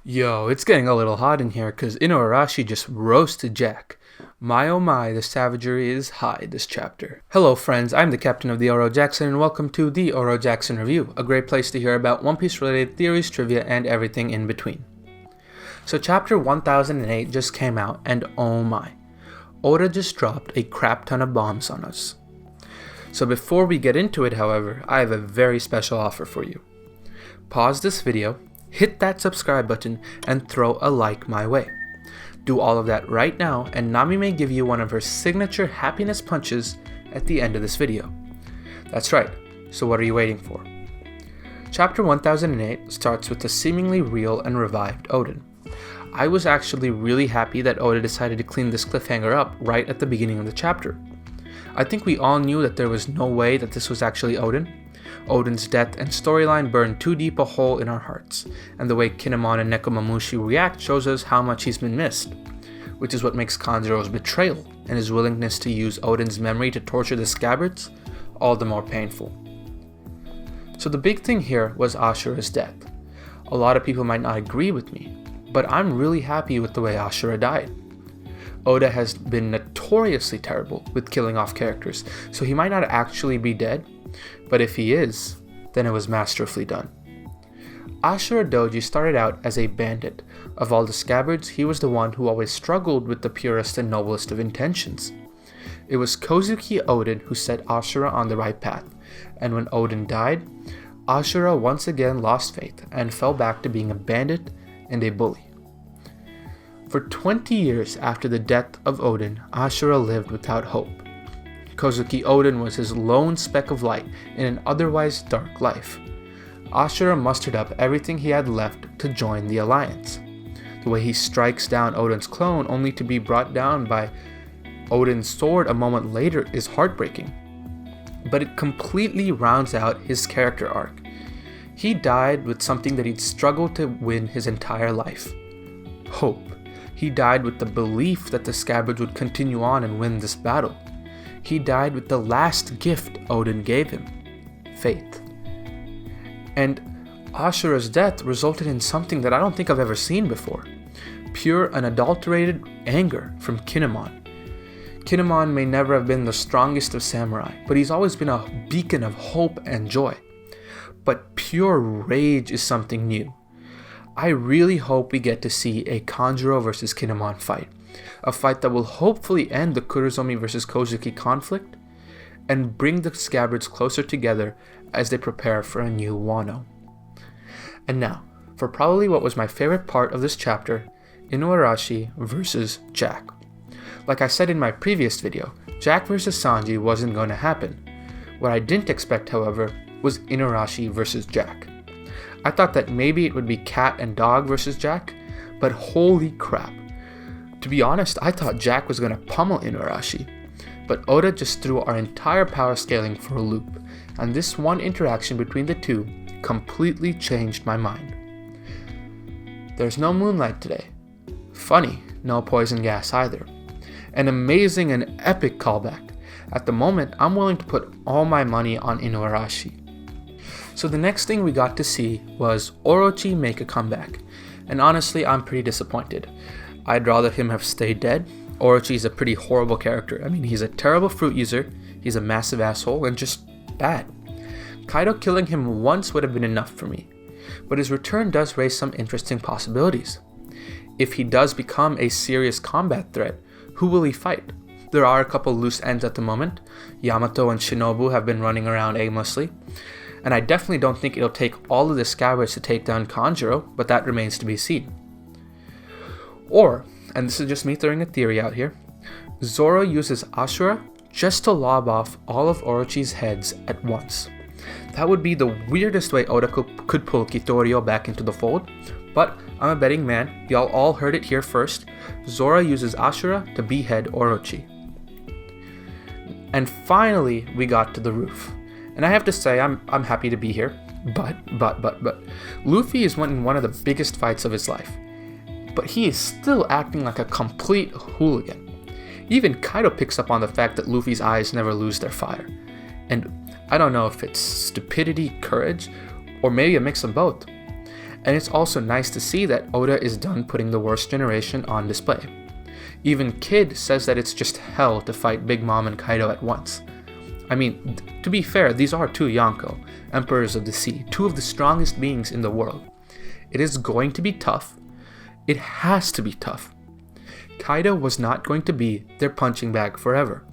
Yo, it's getting a little hot in here because Inurashi just roasted Jack. My oh my, the savagery is high this chapter. Hello friends, I'm the captain of the Oro Jackson and welcome to the Oro Jackson Review, a great place to hear about One Piece related theories, trivia, and everything in between. So chapter 1008 just came out and oh my, Oda just dropped a crap ton of bombs on us. So before we get into it however, I have a very special offer for you. Pause this video, hit that subscribe button, and throw a like my way. Do all of that right now, and Nami may give you one of her signature happiness punches at the end of this video. That's right, so what are you waiting for? Chapter 1008 starts with the seemingly real and revived Odin. I was actually really happy that Oda decided to clean this cliffhanger up right at the beginning of the chapter. I think we all knew that there was no way that this was actually Odin. Odin's death and storyline burned too deep a hole in our hearts, and the way Kinemon and Nekomamushi react shows us how much he's been missed, which is what makes Kanjuro's betrayal and his willingness to use Odin's memory to torture the scabbards all the more painful. So the big thing here was Ashura's death. A lot of people might not agree with me, but I'm really happy with the way Ashura died. Oda has been notoriously terrible with killing off characters, so he might not actually be dead, but if he is, then it was masterfully done. Ashura Doji started out as a bandit. Of all the scabbards, he was the one who always struggled with the purest and noblest of intentions. It was Kozuki Odin who set Ashura on the right path, and when Odin died, Ashura once again lost faith and fell back to being a bandit and a bully. For 20 years after the death of Odin, Ashura lived without hope. Kozuki Odin was his lone speck of light in an otherwise dark life. Ashura mustered up everything he had left to join the alliance. The way he strikes down Odin's clone only to be brought down by Odin's sword a moment later is heartbreaking. But it completely rounds out his character arc. He died with something that he'd struggled to win his entire life: hope. He died with the belief that the scabbards would continue on and win this battle. He died with the last gift Odin gave him: faith. And Ashura's death resulted in something that I don't think I've ever seen before: pure, unadulterated anger from Kinemon. Kinemon may never have been the strongest of samurai, but he's always been a beacon of hope and joy. But pure rage is something new. I really hope we get to see a Kanjuro vs Kinemon fight. A fight that will hopefully end the Kurozomi vs Kozuki conflict and bring the scabbards closer together as they prepare for a new Wano. And now, for probably what was my favorite part of this chapter, Inurashi vs Jack. Like I said in my previous video, Jack vs Sanji wasn't going to happen. What I didn't expect, however, was Inurashi vs Jack. I thought that maybe it would be cat and dog versus Jack, but holy crap. To be honest, I thought Jack was going to pummel Inurashi, but Oda just threw our entire power scaling for a loop, and this one interaction between the two completely changed my mind. There's no moonlight today. Funny, no poison gas either. An amazing and epic callback. At the moment, I'm willing to put all my money on Inurashi. So the next thing we got to see was Orochi make a comeback, and honestly I'm pretty disappointed. I'd rather him have stayed dead. Orochi's a pretty horrible character. I mean, he's a terrible fruit user, he's a massive asshole, and just bad. Kaido killing him once would have been enough for me, but his return does raise some interesting possibilities. If he does become a serious combat threat, who will he fight? There are a couple loose ends at the moment. Yamato and Shinobu have been running around aimlessly, and I definitely don't think it'll take all of the scabbards to take down Kanjuro, but that remains to be seen. Or, and this is just me throwing a theory out here, Zoro uses Ashura just to lob off all of Orochi's heads at once. That would be the weirdest way Oda could pull Kitorio back into the fold, but I'm a betting man, y'all all heard it here first. Zoro uses Ashura to behead Orochi. And finally, we got to the roof. And I have to say, I'm happy to be here, but, Luffy is in one of the biggest fights of his life. But he is still acting like a complete hooligan. Even Kaido picks up on the fact that Luffy's eyes never lose their fire. And I don't know if it's stupidity, courage, or maybe a mix of both. And it's also nice to see that Oda is done putting the worst generation on display. Even Kid says that it's just hell to fight Big Mom and Kaido at once. I mean, to be fair, these are two Yonko, Emperors of the Sea, two of the strongest beings in the world. It is going to be tough. It has to be tough. Kaido was not going to be their punching bag forever.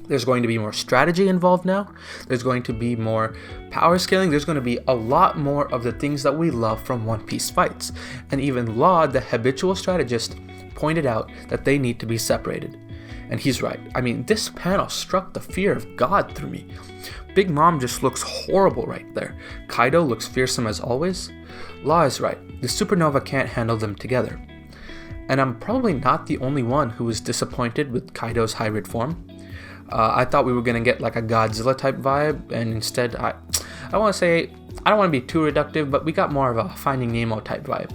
There's going to be more strategy involved now. There's going to be more power scaling. There's going to be a lot more of the things that we love from One Piece fights. And even Law, the habitual strategist, pointed out that they need to be separated. And he's right. I mean, this panel struck the fear of God through me. Big Mom just looks horrible right there. Kaido looks fearsome as always. Law is right. The supernova can't handle them together. And I'm probably not the only one who was disappointed with Kaido's hybrid form. I thought we were going to get like a Godzilla type vibe, and instead I want to say, I don't want to be too reductive, but we got more of a Finding Nemo type vibe.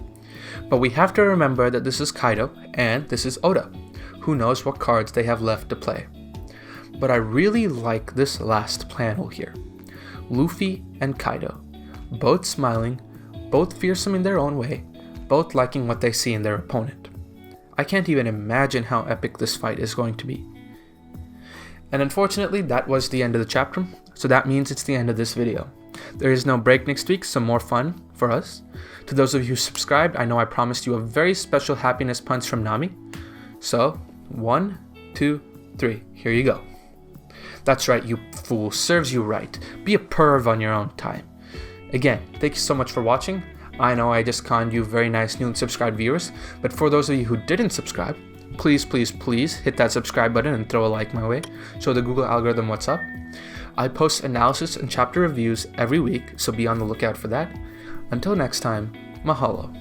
But we have to remember that this is Kaido, and this is Oda. Who knows what cards they have left to play. But I really like this last panel here. Luffy and Kaido, both smiling, both fearsome in their own way, both liking what they see in their opponent. I can't even imagine how epic this fight is going to be. And unfortunately, that was the end of the chapter, so that means it's the end of this video. There is no break next week, so more fun for us. To those of you who subscribed, I know I promised you a very special happiness punch from Nami. So, 1, 2, 3, here you go. That's right, you fool, serves you right. Be a perv on your own time. Again, thank you so much for watching. I know I just conned you very nice newly subscribed viewers, but for those of you who didn't subscribe, please hit that subscribe button and throw a like my way. Show the Google algorithm what's up. I post analysis and chapter reviews every week, so be on the lookout for that. Until next time, mahalo.